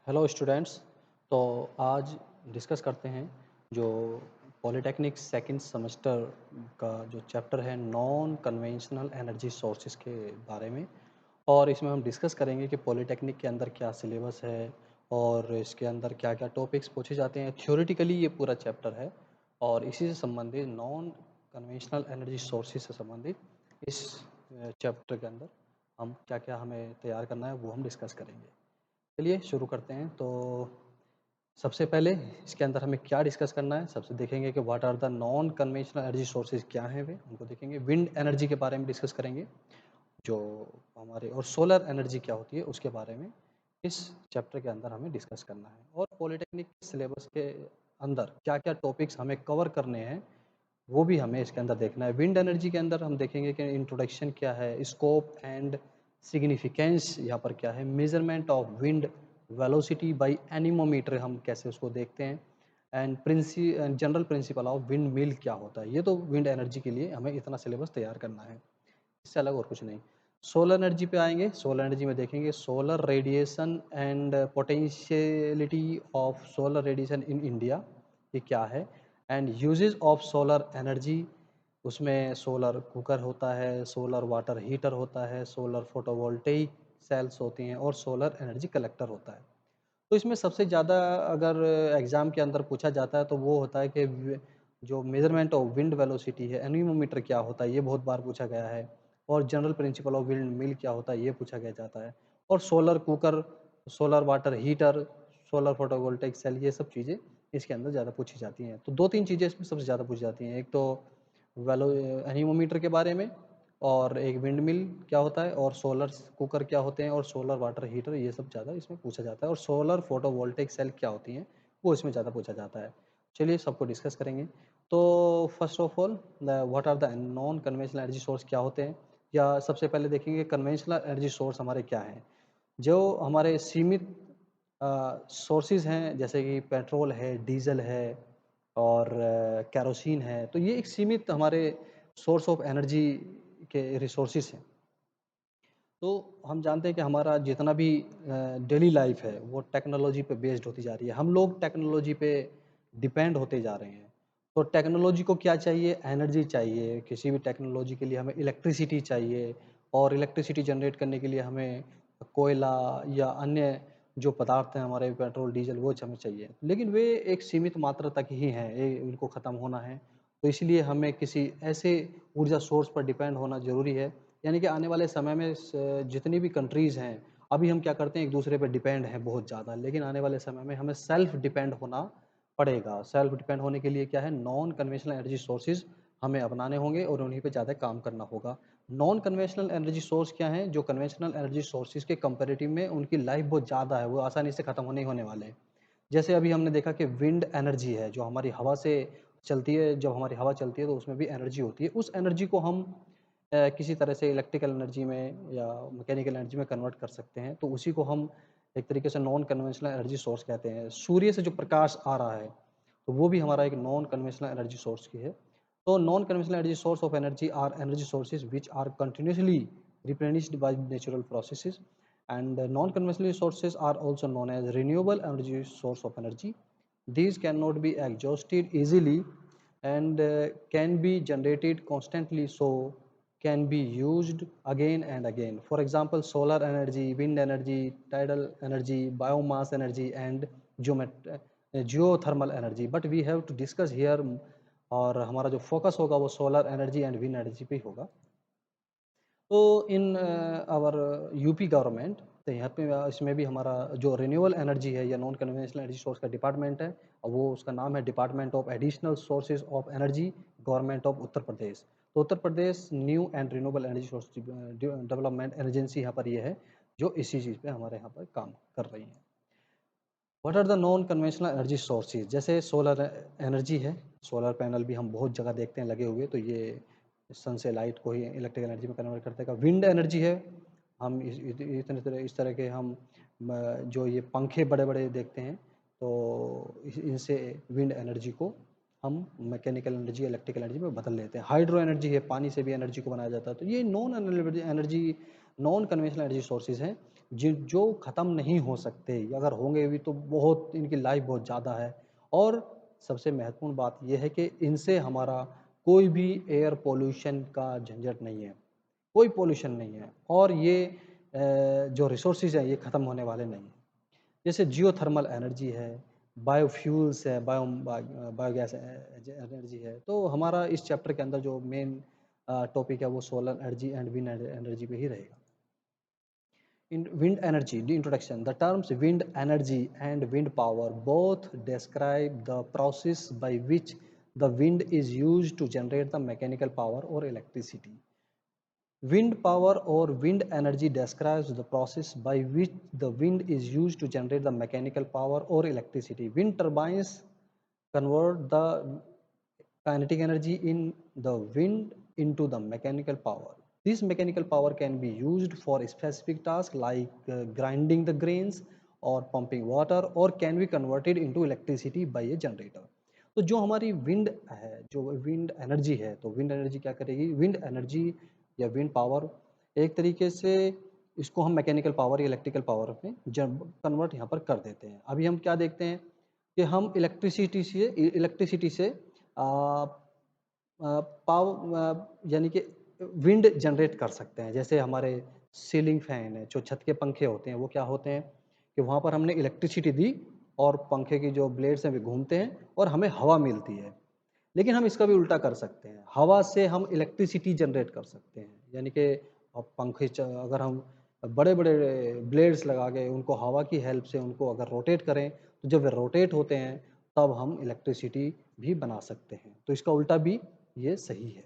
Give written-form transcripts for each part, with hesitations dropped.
Hello students. तो आज discuss करते हैं जो पॉलिटेक्निक सेकंड सेमेस्टर का जो चैप्टर है नॉन कन्वेंशनल एनर्जी सोर्सेज के बारे में। और इसमें हम डिस्कस करेंगे कि पॉलिटेक्निक के अंदर क्या सिलेबस है और इसके अंदर क्या क्या टॉपिक्स पूछे जाते हैं। थ्योरेटिकली ये पूरा चैप्टर है और इसी से संबंधित नॉन कन्वेंशनल एनर्जी सोर्सेज से संबंधित इस चैप्टर के अंदर हम क्या क्या हमें तैयार करना है वो हम डिस्कस करेंगे। चलिए शुरू करते हैं। तो सबसे पहले इसके अंदर हमें क्या डिस्कस करना है, सबसे देखेंगे कि what are the non conventional energy sources क्या हैं वे उनको देखेंगे। विंड एनर्जी के बारे में डिस्कस करेंगे जो हमारे, और सोलर एनर्जी क्या होती है उसके बारे में इस चैप्टर के अंदर हमें डिस्कस करना है। और पॉलिटेक्निक सिलेबस के अंदर क्या क्या टॉपिक्स हमें कवर करने हैं वो भी हमें इसके अंदर देखना है। विंड एनर्जी के अंदर हम देखेंगे कि इंट्रोडक्शन क्या है, स्कोप एंड सिग्निफिकेंस यहाँ पर क्या है, measurement of wind velocity bye anemometer हम कैसे उसको देखते हैं, and general principle of windmill क्या होता है। ये तो विंड एनर्जी के लिए हमें इतना सिलेबस तैयार करना है, इससे अलग और कुछ नहीं। सोलर एनर्जी पे आएंगे। सोलर एनर्जी में देखेंगे solar radiation and potentiality of solar radiation in India, ये क्या है, and uses of solar energy. उसमें सोलर कुकर होता है, सोलर वाटर हीटर होता है, सोलर फोटोवोल्टेइक सेल्स होती हैं और सोलर एनर्जी कलेक्टर होता है। तो इसमें सबसे ज़्यादा अगर एग्ज़ाम के अंदर पूछा जाता है तो वो होता है कि जो मेजरमेंट ऑफ विंड वेलोसिटी है, एनीमोमीटर क्या होता है, ये बहुत बार पूछा गया है। और general principle of windmill क्या होता है, ये पूछा गया जाता है। और solar cooker, solar water heater, solar photovoltaic cell, ये सब चीज़ें इसके अंदर ज़्यादा पूछी जाती हैं। तो 2-3 चीज़ें इसमें सबसे ज़्यादा पूछी जाती हैं। एक तो वेलो एनीमोमीटर के बारे में, और एक विंड मिल क्या होता है, और सोलर कुकर क्या होते हैं, और सोलर वाटर हीटर, ये सब ज़्यादा इसमें पूछा जाता है। और सोलर फोटोवोल्टेइक सेल क्या होती हैं वो इसमें ज़्यादा पूछा जाता है। चलिए सबको डिस्कस करेंगे। तो first of all what are the non conventional energy source क्या होते हैं, या सबसे पहले देखेंगे कन्वेंशनल एनर्जी सोर्स हमारे क्या हैं। जो हमारे सीमित सोर्सेज हैं जैसे कि पेट्रोल है, डीजल है और केरोसिन है, तो ये एक सीमित हमारे सोर्स ऑफ एनर्जी के रिसोर्सेज हैं। तो हम जानते हैं कि हमारा जितना भी डेली लाइफ है वो टेक्नोलॉजी पे बेस्ड होती जा रही है। हम लोग टेक्नोलॉजी पे डिपेंड होते जा रहे हैं। तो टेक्नोलॉजी को क्या चाहिए, एनर्जी चाहिए। किसी भी टेक्नोलॉजी के लिए हमें इलेक्ट्रिसिटी चाहिए, और इलेक्ट्रिसिटी जनरेट करने के लिए हमें कोयला या अन्य जो पदार्थ हैं हमारे, पेट्रोल डीजल, वो हमें चाहिए। लेकिन वे एक सीमित मात्रा तक ही हैं, इनको ख़त्म होना है। तो इसलिए हमें किसी ऐसे ऊर्जा सोर्स पर डिपेंड होना ज़रूरी है। यानी कि आने वाले समय में जितनी भी कंट्रीज़ हैं, अभी हम क्या करते हैं, एक दूसरे पे डिपेंड हैं बहुत ज़्यादा, लेकिन आने वाले समय में हमें सेल्फ डिपेंड होना पड़ेगा। सेल्फ डिपेंड होने के लिए क्या है, नॉन कन्वेंशनल एनर्जी सोर्सेज हमें अपनाने होंगे और उन्हीं पे ज़्यादा काम करना होगा। नॉन कन्वेंशनल एनर्जी सोर्स क्या हैं, जो कन्वेंशनल एनर्जी सोर्सेज के कंपैरेटिव में उनकी लाइफ बहुत ज़्यादा है, वो आसानी से ख़त्म नहीं होने वाले हैं। जैसे अभी हमने देखा कि विंड एनर्जी है जो हमारी हवा से चलती है, जब हमारी हवा चलती है तो उसमें भी एनर्जी होती है। उस एनर्जी को हम किसी तरह से इलेक्ट्रिकल एनर्जी में या मैकेनिकल एनर्जी में कन्वर्ट कर सकते हैं, तो उसी को हम एक तरीके से नॉन कन्वेंशनल एनर्जी सोर्स कहते हैं। सूर्य से जो प्रकाश आ रहा है तो वो भी हमारा एक नॉन कन्वेंशनल एनर्जी सोर्स की है। तो non conventional energy source of energy are energy sources which are continuously replenished by natural processes, and non-conventional sources are also known as renewable energy source of energy. These cannot be exhausted easily and can be generated constantly, so can be used again and again. For example, solar energy, wind energy, tidal energy, biomass energy, and geothermal energy. But we have to discuss here, और हमारा जो focus होगा वो solar energy and wind energy पे ही होगा। तो in our UP government, तो यहाँ पे इसमें भी हमारा जो रिन्यूएबल एनर्जी है या नॉन कन्वेंशनल एनर्जी सोर्स का डिपार्टमेंट है, और वो उसका नाम है department of additional sources of energy, government of Uttar Pradesh. तो Uttar Pradesh new and renewable energy source development agency यहाँ पर ये है जो इसी चीज़ पे हमारे यहाँ पर काम कर रही है। What are the non conventional energy sources, जैसे सोलर एनर्जी है, सोलर पैनल भी हम बहुत जगह देखते हैं लगे हुए, तो ये सन से लाइट को ही इलेक्ट्रिकल एनर्जी में कन्वर्ट करते हैं। विंड एनर्जी है, हम इस तरह के हम जो ये पंखे बड़े बड़े देखते हैं, तो इनसे विंड एनर्जी को हम मैकेनिकल एनर्जी, इलेक्ट्रिकल एनर्जी में बदल लेते हैं। हाइड्रो एनर्जी है, पानी से भी एनर्जी को बनाया जाता है। तो ये non energy, non conventional energy sources हैं जो ख़त्म नहीं हो सकते, अगर होंगे भी तो बहुत इनकी लाइफ बहुत ज़्यादा है। और सबसे महत्वपूर्ण बात ये है कि इनसे हमारा कोई भी एयर पॉल्यूशन का झंझट नहीं है, कोई पॉल्यूशन नहीं है और ये जो रिसोर्सेज़ हैं ये ख़त्म होने वाले नहीं हैं। जैसे जियोथर्मल एनर्जी है, बायोफ्यूल्स है, बायोगैस एनर्जी है। तो हमारा इस चैप्टर के अंदर जो मेन टॉपिक है वो solar energy and wind energy पे ही रहेगा। In wind energy, the introduction, the terms wind energy and wind power both describe the process by which the wind is used to generate the mechanical power or electricity. Wind power or wind energy describes the process by which the wind is used to generate the mechanical power or electricity. Wind turbines convert the kinetic energy in the wind into the mechanical power. This mechanical power can be used for specific tasks like grinding the grains or pumping water, or can be converted into electricity by a generator. तो जो हमारी wind है, जो wind energy है, तो wind energy क्या करेगी? Wind energy या विंड पावर एक तरीके से इसको हम मैकेनिकल पावर या इलेक्ट्रिकल पावर में जब कन्वर्ट यहाँ पर कर देते हैं। अभी हम क्या देखते हैं कि हम इलेक्ट्रिसिटी से यानी कि विंड जनरेट कर सकते हैं। जैसे हमारे सीलिंग फैन है, जो छत के पंखे होते हैं, वो क्या होते हैं कि वहाँ पर हमने इलेक्ट्रिसिटी दी और पंखे की जो ब्लेड्स हैं वे घूमते हैं और हमें हवा मिलती है। लेकिन हम इसका भी उल्टा कर सकते हैं, हवा से हम इलेक्ट्रिसिटी जनरेट कर सकते हैं। यानी कि पंखे अगर हम बड़े-बड़े ब्लेड्स लगा के उनको हवा की हेल्प से उनको अगर रोटेट करें, तो जब वे रोटेट होते हैं तब हम इलेक्ट्रिसिटी भी बना सकते हैं। तो इसका उल्टा भी ये सही है।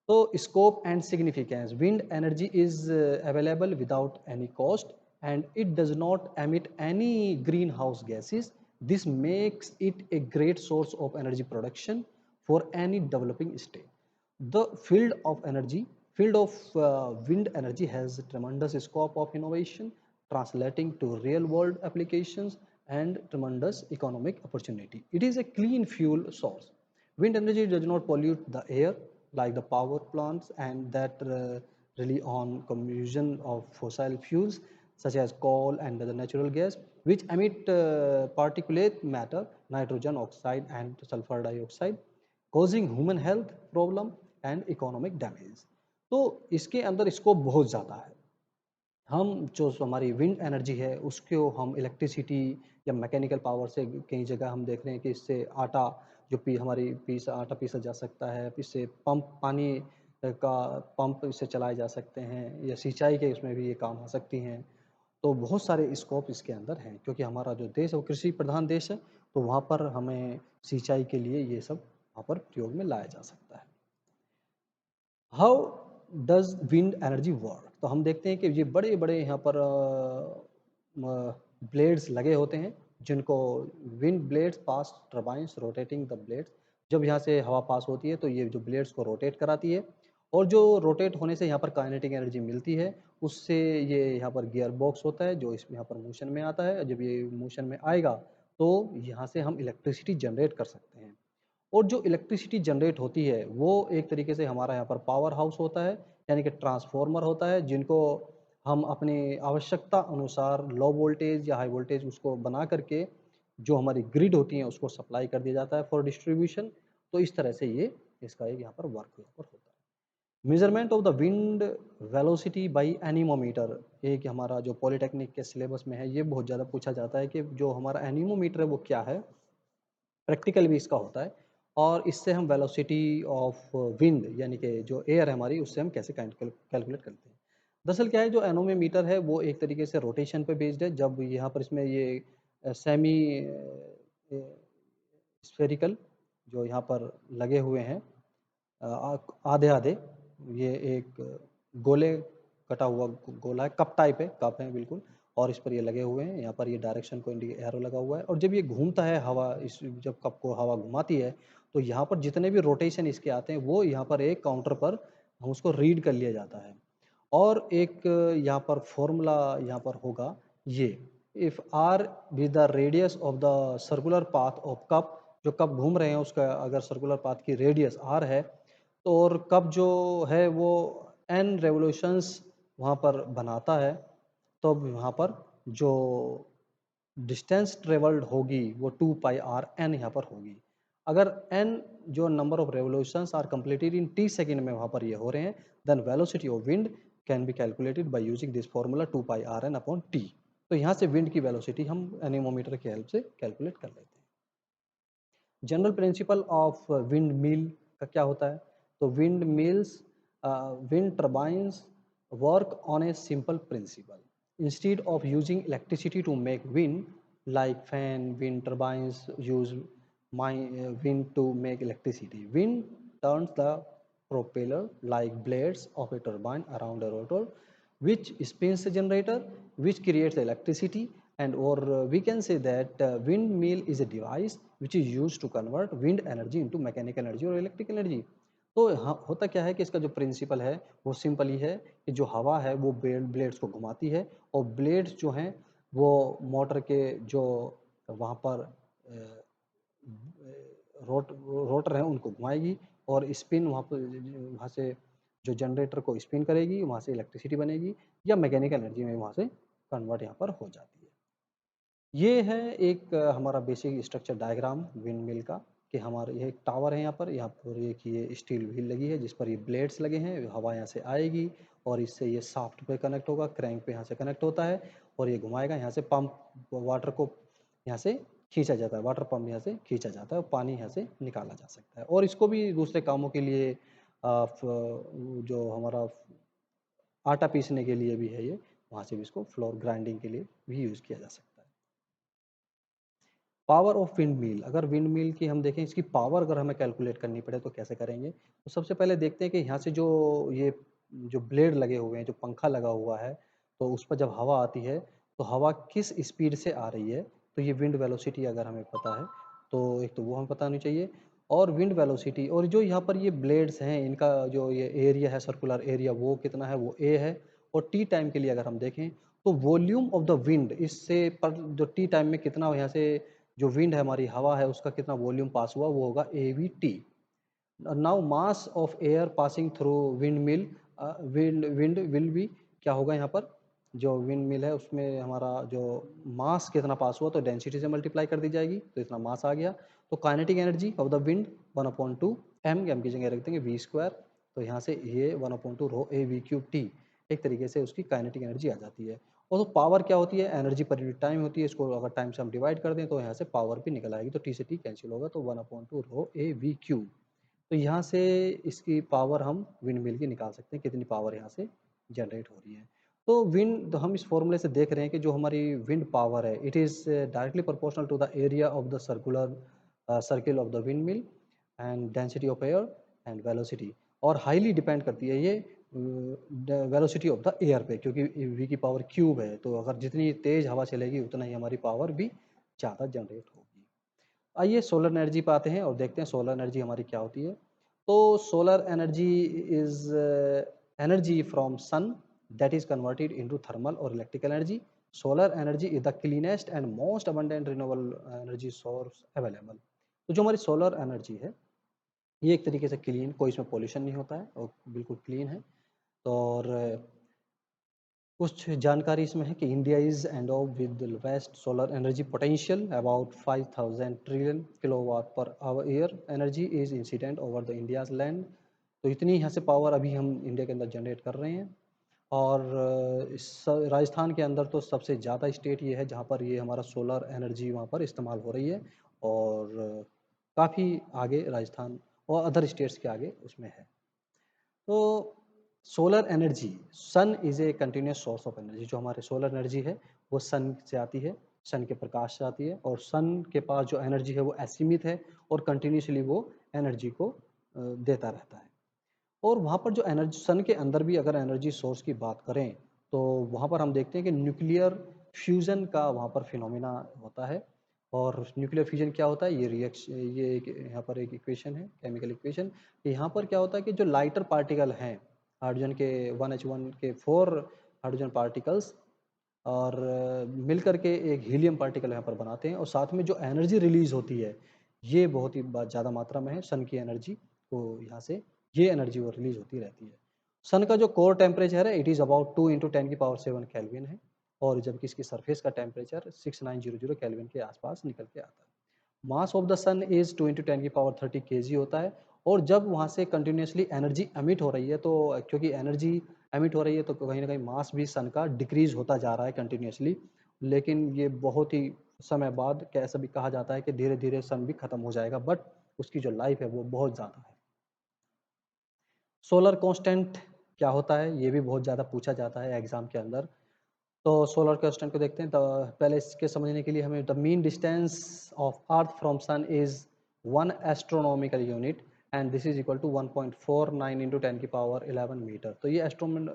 तो scope and significance, wind energy is available without any cost and it does not emit any green house gases. This makes it a great source of energy production for any developing state. The field of wind energy has tremendous scope of innovation, translating to real world applications and tremendous economic opportunity. It is a clean fuel source. Wind energy does not pollute the air like the power plants and that rely on combustion of fossil fuels such as coal and other natural gas, which emit particulate matter, nitrogen oxide and sulfur dioxide, causing human health problem and economic damage. तो इसके अंदर scope बहुत ज़्यादा है। हम जो हमारी wind energy है उसको हम इलेक्ट्रिसिटी या मैकेनिकल पावर से कई जगह हम देख रहे हैं कि इससे आटा जो आटा पीसा जा सकता है, इससे का पंप इससे चलाए जा सकते हैं या सिंचाई के उसमें भी ये काम आ सकती हैं। तो बहुत सारे स्कोप इसके अंदर हैं क्योंकि हमारा जो देश है वो कृषि प्रधान देश है, तो वहाँ पर हमें सिंचाई के लिए ये सब वहाँ पर प्रयोग में लाया जा सकता है। How does wind energy work? तो हम देखते हैं कि ये बड़े-बड़े यहाँ पर ब्लेड्स लगे होते हैं जिनको wind blades pass turbines rotating the blades. जब यहाँ से हवा पास होती है तो ये जो ब्लेड्स को रोटेट कराती है और जो रोटेट होने से यहाँ पर काइनेटिक एनर्जी मिलती है, उससे ये यहाँ पर गियर बॉक्स होता है जो इस यहाँ पर मोशन में आता है। जब ये मोशन में आएगा तो यहाँ से हम इलेक्ट्रिसिटी जनरेट कर सकते हैं। और जो इलेक्ट्रिसिटी जनरेट होती है वो एक तरीके से हमारा यहाँ पर पावर हाउस होता है, यानी कि ट्रांसफार्मर होता है जिनको हम अपनी आवश्यकता अनुसार लो वोल्टेज या हाई वोल्टेज उसको बना करके जो हमारी ग्रिड होती है उसको सप्लाई कर दिया जाता है फॉर डिस्ट्रीब्यूशन। तो इस तरह से ये इसका एक यहाँ पर वर्क यहाँ पर होता है। Measurement of the wind velocity by anemometer, एक हमारा जो पॉलिटेक्निक के सिलेबस में है ये बहुत ज़्यादा पूछा जाता है कि जो हमारा एनीमोमीटर है वो क्या है। प्रैक्टिकल भी इसका होता है और इससे हम वेलोसिटी ऑफ विंड यानी कि जो एयर है हमारी उससे हम कैसे कैलकुलेट करते हैं। दरअसल क्या है, जो एनोमीटर है वो एक तरीके से रोटेशन पे बेस्ड है। जब यहाँ पर इसमें ये सेमी स्फेरिकल जो यहाँ पर लगे हुए हैं आधे आधे, ये एक गोले कटा हुआ गोला है, कप टाइप है, कप है बिल्कुल। और इस पर ये लगे हुए हैं, यहाँ पर ये डायरेक्शन को एरो लगा हुआ है और जब ये घूमता है हवा इस जब कप को हवा घुमाती है तो यहाँ पर जितने भी रोटेशन इसके आते हैं वो यहाँ पर एक काउंटर पर हम उसको रीड कर लिया जाता है। और एक यहाँ पर फॉर्मूला यहाँ पर होगा ये, if R with the radius of the circular path of cup, जो कप घूम रहे हैं उसका अगर सर्कुलर पाथ की रेडियस आर है तो और कप जो है वो एन रेवोल्यूशंस वहाँ पर बनाता है, तो अब वहाँ पर जो डिस्टेंस ट्रेवल्ड होगी वो 2 पाई आर एन यहाँ पर होगी। अगर एन जो number of revolutions are completed in T second में वहाँ पर ये हो रहे हैं, then velocity of wind can be calculated by using this formula 2 pi R N upon T. तो यहाँ से विंड की वेलोसिटी हम एनीमोमीटर की हेल्प से कैलकुलेट कर लेते हैं। General principle of windmill का क्या होता है? तो windmills, wind turbines work on a simple principle. Instead of using electricity to make wind, like fan, wind turbines use wind to make electricity. Wind turns the propeller like blades of a turbine around a rotor, which spins the generator, which creates the electricity. And or we can say that windmill is a device which is used to convert wind energy into mechanical energy or electrical energy. तो होता क्या है कि इसका जो principal है वो simple ही है कि जो हवा है वो ब्लेड्स को घुमाती है, और ब्लेड्स जो हैं वो मोटर के जो वहाँ पर रोटर हैं उनको घुमाएगी, और स्पिन वहाँ पर वहाँ से जो जनरेटर को स्पिन करेगी, वहाँ से इलेक्ट्रिसिटी बनेगी या मैकेनिकल एनर्जी में वहाँ से कन्वर्ट यहाँ पर हो जाती है। ये है एक हमारा basic structure diagram wind mill का, कि हमारे ये एक टावर है, यहाँ पर एक ये स्टील व्हील लगी है जिस पर ये ब्लेड्स लगे हैं, हवा यहाँ से आएगी और इससे ये शाफ्ट पे कनेक्ट होगा, क्रैंक पे यहाँ से कनेक्ट होता है और ये घुमाएगा, यहाँ से पंप वाटर को यहाँ से खींचा जाता है, वाटर पंप यहाँ से खींचा जाता है और पानी यहाँ से निकाला जा सकता है। और इसको भी दूसरे कामों के लिए जो हमारा आटा पीसने के लिए भी है ये, वहाँ से भी इसको फ्लोर ग्राइंडिंग के लिए भी यूज़ किया जा सकता है। पावर ऑफ विंड मिल, अगर विंड मिल की हम देखें, इसकी पावर अगर हमें कैलकुलेट करनी पड़े तो कैसे करेंगे? तो सबसे पहले देखते हैं कि यहाँ से ये जो ब्लेड लगे हुए हैं, जो पंखा लगा हुआ है, तो उस पर जब हवा आती है तो हवा किस स्पीड से आ रही है, तो ये विंड वेलोसिटी अगर हमें पता है तो एक तो वो हमें पता होनी चाहिए। और विंड वेलोसिटी और जो यहाँ पर ये ब्लेड्स हैं इनका जो ये एरिया है, सर्कुलर एरिया, वो कितना है, वो ए है। और टी टाइम के लिए अगर हम देखें तो वॉल्यूम ऑफ द विंड, इससे पर जो टी टाइम में कितना यहाँ से जो विंड है, हमारी हवा है, उसका कितना वॉल्यूम पास हुआ, वो होगा AVT। Now mass of air passing through wind mill, wind will be, क्या होगा यहाँ पर, जो विंड मिल है उसमें हमारा जो मास कितना पास हुआ तो डेंसिटी से मल्टीप्लाई कर दी जाएगी, तो इतना मास आ गया। तो kinetic energy of the wind 1/2 M की जगह रख देंगे V², तो यहाँ से ये 1/2 रो AV³ एक तरीके से उसकी काइनेटिक एनर्जी आ जाती है। और तो पावर क्या होती है, एनर्जी पर यूनिट टाइम होती है, इसको अगर टाइम से हम डिवाइड कर दें तो यहाँ से पावर भी निकल आएगी, तो T से T कैंसिल होगा, तो 1/2 रो AV³। तो यहाँ से इसकी पावर हम विंड मिल की निकाल सकते हैं, कितनी पावर यहाँ से जनरेट हो रही है। तो विंड, तो हम इस फॉर्मूले से देख रहे हैं कि जो हमारी विंड पावर है, it is directly proportional to the area of the circle of the windmill and density of air and velocity. और हाईली डिपेंड करती है ये वेलोसिटी ऑफ द एयर पे, क्योंकि वी की पावर क्यूब है, तो अगर जितनी तेज़ हवा चलेगी उतना ही हमारी पावर भी ज़्यादा जनरेट होगी। आइए सोलर एनर्जी पे आते हैं और देखते हैं सोलर एनर्जी हमारी क्या होती है। तो solar energy is energy from sun that is converted into thermal और electrical energy. Solar energy is the cleanest and most abundant renewable energy source available. तो जो हमारी सोलर एनर्जी है ये एक तरीके से क्लीन, कोई इसमें पॉल्यूशन नहीं होता है और बिल्कुल क्लीन है। तो और कुछ जानकारी इसमें है कि India is endowed with vast solar energy potential about 5000 trillion kilowatt per hour year energy is incident over the India's land. तो इतनी यहाँ से पावर अभी हम इंडिया के अंदर जनरेट कर रहे हैं। और राजस्थान के अंदर तो सबसे ज़्यादा स्टेट ये है जहाँ पर ये हमारा सोलर एनर्जी वहाँ पर इस्तेमाल हो रही है, और काफ़ी आगे राजस्थान और अदर स्टेट्स के आगे उसमें है। तो solar energy, sun is a continuous source of energy. जो हमारे सोलर एनर्जी है वो सन से आती है, सन के प्रकाश से आती है, और सन के पास जो एनर्जी है वो असीमित है और कंटिन्यूसली वो एनर्जी को देता रहता है। और वहाँ पर जो एनर्जी सन के अंदर भी अगर एनर्जी सोर्स की बात करें तो वहाँ पर हम देखते हैं कि न्यूक्लियर फ्यूज़न का वहाँ पर फिनोमिना होता है। और न्यूक्लियर फ्यूजन क्या होता है, ये एक यहाँ पर एक इक्वेशन है, केमिकल इक्वेशन। यहाँ पर क्या होता है कि जो लाइटर पार्टिकल हैं, हाइड्रोजन के 1H1 के 4 हाइड्रोजन पार्टिकल्स और मिलकर के एक हीलियम पार्टिकल यहाँ पर बनाते हैं, और साथ में जो एनर्जी रिलीज होती है ये बहुत ही ज़्यादा मात्रा में है। सन की एनर्जी को यहाँ से ये एनर्जी वो रिलीज होती रहती है। सन का जो कोर टेम्परेचर है इट इज़ अबाउट 2 × 10⁻⁷ केल्विन है, और जबकि इसकी सरफेस का टेम्परेचर 6900 केल्विन के आसपास निकल के आता है। Mass of the sun is 2 × 10⁻30 KG होता है और जब वहाँ से कंटिन्यूअसली एनर्जी एमिट हो रही है तो क्योंकि एनर्जी एमिट हो रही है तो कहीं न कहीं मास भी सन का डिक्रीज़ होता जा रहा है कंटिन्यूअसली। लेकिन ये बहुत ही समय बाद ऐसा भी कहा जाता है कि धीरे-धीरे सन भी खत्म हो जाएगा बट उसकी जो लाइफ़ है वो बहुत ज़्यादा है। सोलर कांस्टेंट क्या होता है? ये भी बहुत ज़्यादा पूछा जाता है एग्ज़ाम के अंदर। तो सोलर कांस्टेंट को देखते हैं तो पहले इसके समझने के लिए हमें the mean distance of earth from sun is 1 astronomical unit and this is equal to 1.49 into 10⁻11 metre. तो ये एस्ट्रोन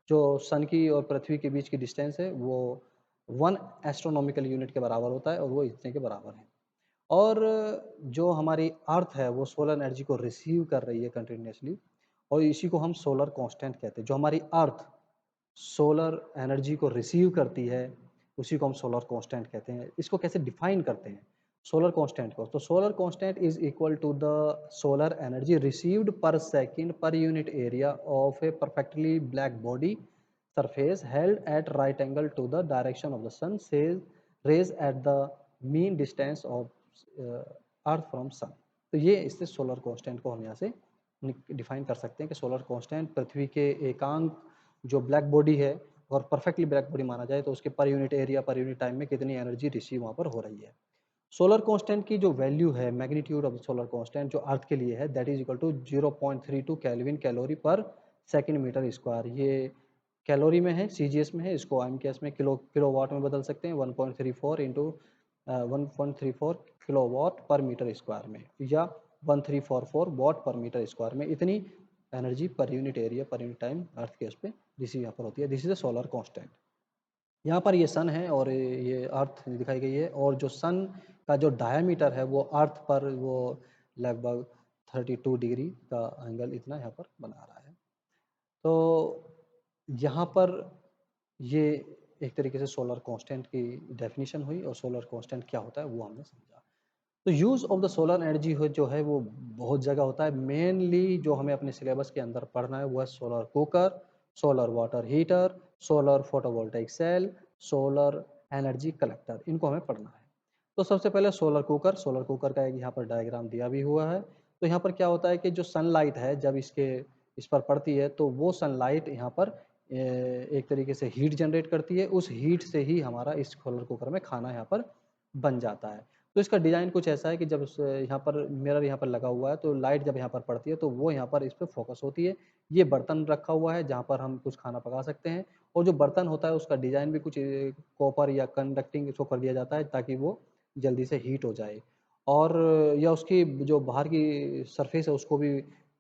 जो सन की और पृथ्वी के बीच की डिस्टेंस है वो 1 एस्ट्रोनॉमिकल यूनिट के बराबर होता है और वो इतने के बराबर है। और जो हमारी अर्थ है वो सोलर एनर्जी को रिसीव कर रही है कंटिन्यूसली और इसी को हम सोलर कांस्टेंट कहते हैं। जो हमारी अर्थ सोलर एनर्जी को रिसीव करती है उसी को हम सोलर कांस्टेंट कहते हैं। इसको कैसे डिफाइन करते हैं सोलर कांस्टेंट को? तो solar constant is equal to the solar energy received per second per unit area of a perfectly black body surface held at right angle to the direction of the sun's rays at the mean distance of earth from sun. तो ये इससे solar constant को हम यहाँ से define कर सकते हैं कि सोलर कांस्टेंट पृथ्वी के एकांक जो ब्लैक बॉडी है और परफेक्टली ब्लैक बॉडी माना जाए तो उसके पर unit area per unit time में कितनी एनर्जी रिसीव वहाँ पर हो रही है। सोलर कांस्टेंट की जो वैल्यू है मैग्नीट्यूड ऑफ सोलर कांस्टेंट जो अर्थ के लिए है that is equal to 0.32 kelvin calorie per second metre square. ये कैलोरी में है, सीजीएस में है, इसको आईएमकेएस में किलोवाट में बदल सकते हैं। 1.34 इंटू 1.34 किलोवाट पर मीटर स्क्वायर में या 1344 वॉट पर मीटर स्क्वायर में इतनी energy per unit area per unit time earth के उस पर रिसीव यहाँ पर होती है। This is a solar constant. यहाँ पर ये सन है और ये अर्थ दिखाई गई है और जो सन का जो डायमीटर है वो अर्थ पर वो लगभग 32 डिग्री का एंगल इतना यहाँ पर बना रहा है। तो यहाँ पर ये एक तरीके से सोलर कांस्टेंट की डेफिनेशन हुई और सोलर कांस्टेंट क्या होता है वो हमने समझा। तो use of the solar energy हो जो है वो बहुत जगह होता है। मेनली जो हमें अपने सिलेबस के अंदर पढ़ना है वो है solar cooker, solar water heater, solar photovoltaic cell, solar energy collector, इनको हमें पढ़ना है। तो सबसे पहले सोलर कुकर का एक यहाँ पर डायग्राम दिया भी हुआ है। तो यहाँ पर क्या होता है कि जो सनलाइट है जब इस पर पड़ती है तो वो सनलाइट यहाँ पर एक तरीके से हीट जनरेट करती है। उस हीट से ही हमारा इस सोलर कुकर में खाना यहाँ पर बन जाता है। तो इसका डिज़ाइन कुछ ऐसा है कि जब यहाँ पर मिरर यहाँ पर लगा हुआ है तो लाइट जब यहाँ पर पड़ती है तो वो यहाँ पर इस पे फोकस होती है। ये बर्तन रखा हुआ है जहाँ पर हम कुछ खाना पका सकते हैं और जो बर्तन होता है उसका डिज़ाइन भी कुछ कॉपर या कंडक्टिंग इसको कर दिया जाता है ताकि वो जल्दी से हीट हो जाए। और या उसकी जो बाहर की सरफेस है उसको भी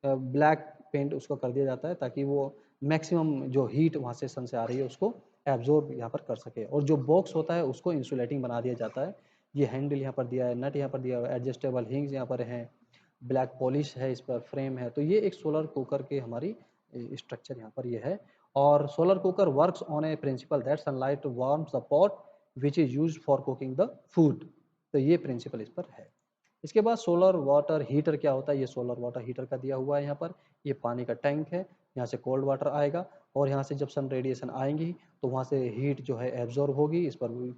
ब्लैक पेंट उसको कर दिया जाता है ताकि वो मैक्सिमम जो हीट वहाँ से सन से आ रही है उसको एब्जॉर्ब यहाँ पर कर सके। और जो बॉक्स होता है उसको इंसुलेटिंग बना दिया जाता है। ये हैंडल यहाँ पर दिया है, नट यहाँ पर दिया हुआ है, एडजस्टेबल हिंग्स यहाँ पर हैं, ब्लैक पॉलिश है, इस पर फ्रेम है। तो ये एक सोलर कुकर की हमारी स्ट्रक्चर यहाँ पर ये है। और solar cooker works on A principal that sunlight warms the pot which is used for cooking the food. तो ये प्रिंसिपल इस पर है। इसके बाद सोलर वाटर हीटर क्या होता है? ये सोलर वाटर हीटर का दिया हुआ है यहाँ पर। ये पानी का टैंक है, यहाँ से कोल्ड वाटर आएगा और यहाँ से जब सन रेडिएशन आएंगी तो वहाँ से हीट जो है एब्जॉर्ब होगी। इस पर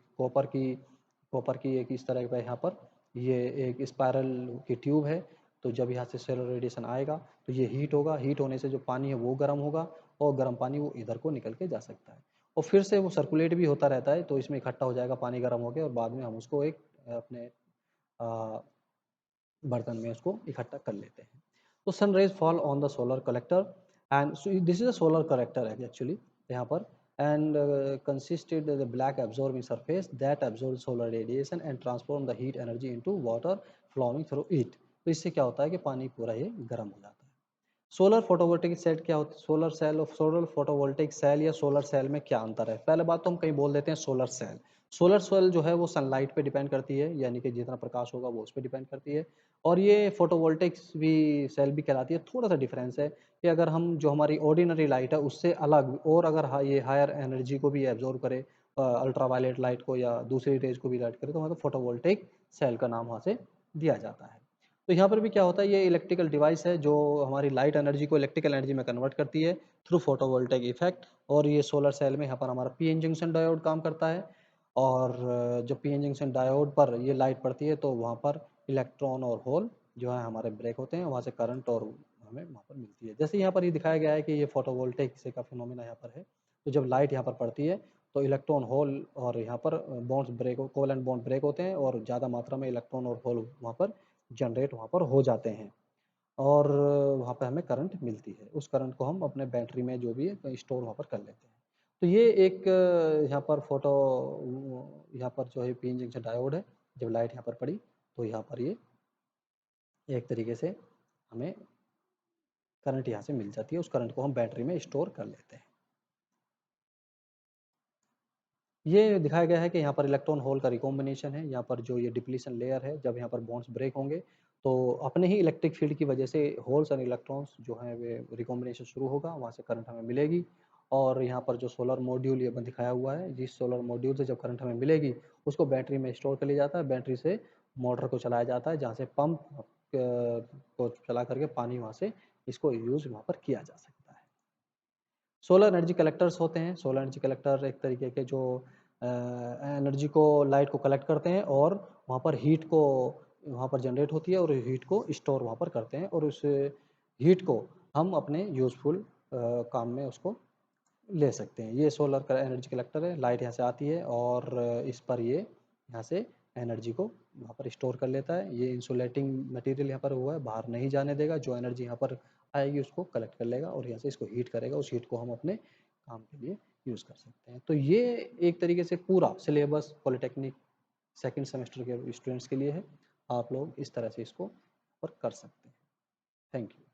कॉपर की एक इस तरह का यहाँ पर ये एक स्पायरल की ट्यूब है। तो जब यहाँ से सोलर रेडिएशन आएगा तो ये हीट होगा, हीट होने से जो पानी है वो गर्म होगा और गर्म पानी वो इधर को निकल के जा सकता है और फिर से वो सर्कुलेट भी होता रहता है। तो इसमें इकट्ठा हो जाएगा पानी गर्म हो गया और बाद में हम उसको एक अपने बर्तन में उसको इकट्ठा कर लेते हैं। तो sun rays fall on the solar collector and this is a solar collector है एक्चुअली यहाँ पर and consisted the black absorbing surface that absorbs solar radiation and transform the heat energy into water flowing through it। तो इससे क्या होता है कि पानी पूरा ये गर्म हो जाता है। सोलर फोटोवोल्टिक सेल क्या होता है? सोलर फोटोवोल्टिक सेल या सोलर सेल में क्या अंतर है? पहले बात तो हम कहीं बोल देते हैं सोलर सेल। सोलर सेल जो है वो सनलाइट पे डिपेंड करती है, यानी कि जितना प्रकाश होगा वो उस पे डिपेंड करती है। और ये फोटोवोल्टिक्स भी सेल भी कहलाती है। थोड़ा सा डिफरेंस है कि अगर हम जो हमारी ऑर्डिनरी लाइट है उससे अलग और अगर ये हायर एनर्जी को भी एब्जॉर्ब करे, अल्ट्रावायलेट लाइट को या दूसरी रेज को भी लाइट करे तो मतलब फोटोवोल्टिक सेल का नाम वहाँ से दिया जाता है। तो यहाँ पर भी क्या होता है, ये इलेक्ट्रिकल डिवाइस है जो हमारी लाइट एनर्जी को इलेक्ट्रिकल एनर्जी में कन्वर्ट करती है थ्रू फोटोवोल्टेइक इफेक्ट। और ये सोलर सेल में यहाँ पर हमारा पीएन जंक्शन डायोड काम करता है। और जब पीएन जंक्शन डायोड पर ये लाइट पड़ती है तो वहाँ पर इलेक्ट्रॉन और होल जो है हमारे ब्रेक होते हैं, वहाँ से करंट और हमें वहाँ पर मिलती है। जैसे यहाँ पर ये दिखाया गया है कि ये फोटोवोल्टेइक से का फिनोमेना यहाँ पर है। तो जब लाइट यहाँ पर पड़ती है तो इलेक्ट्रॉन होल और यहाँ पर bonds break, covalent bond break होते हैं और ज़्यादा मात्रा में इलेक्ट्रॉन और होल वहाँ पर जनरेट वहाँ पर हो जाते हैं। और वहाँ पे हमें करंट मिलती है। उस करंट को हम अपने बैटरी में जो भी है स्टोर वहाँ पर कर लेते हैं। तो ये एक यहाँ पर यहाँ पर जो है पीएन जंक्शन डायोड है। जब लाइट यहाँ पर पड़ी तो यहाँ पर ये एक तरीके से हमें करंट यहाँ से मिल जाती है। उस करंट को हम बैटरी में स्टोर कर लेते हैं। ये दिखाया गया है कि यहाँ पर इलेक्ट्रॉन होल का रिकॉम्बिनेशन है। यहाँ पर जो ये डिप्लीशन लेयर है, जब यहाँ पर बॉन्ड्स ब्रेक होंगे तो अपने ही इलेक्ट्रिक फील्ड की वजह से होल्स और इलेक्ट्रॉन्स जो हैं वे रिकॉम्बिनेशन शुरू होगा, वहाँ से करंट हमें मिलेगी। और यहाँ पर जो सोलर मॉड्यूल ये दिखाया हुआ है, जिस सोलर मॉड्यूल से जब करंट हमें मिलेगी उसको बैटरी में स्टोर कर लिया जाता है। बैटरी से मोटर को चलाया जाता है, जहाँ से पंप को चला करके पानी वहाँ से इसको यूज़ वहाँ पर किया जा सकता है। सोलर एनर्जी कलेक्टर्स होते हैं। सोलर एनर्जी कलेक्टर एक तरीके के जो एनर्जी को, लाइट को कलेक्ट करते हैं और वहाँ पर हीट को वहाँ पर जनरेट होती है और हीट को स्टोर वहाँ पर करते हैं और उस हीट को हम अपने यूज़फुल काम में उसको ले सकते हैं। ये सोलर का एनर्जी कलेक्टर है। लाइट यहाँ से आती है और इस पर ये यहाँ से एनर्जी को वहाँ पर स्टोर कर लेता है। ये इंसुलेटिंग मटेरियल यहाँ पर हुआ है, बाहर नहीं जाने देगा। जो एनर्जी यहाँ पर आएगी उसको कलेक्ट कर लेगा और यहाँ से इसको हीट करेगा। उस हीट को हम अपने काम के लिए यूज़ कर सकते हैं। तो ये एक तरीके से पूरा सिलेबस पॉलिटेक्निक सेकंड सेमेस्टर के स्टूडेंट्स के लिए है। आप लोग इस तरह से इसको पर कर सकते हैं। Thank you.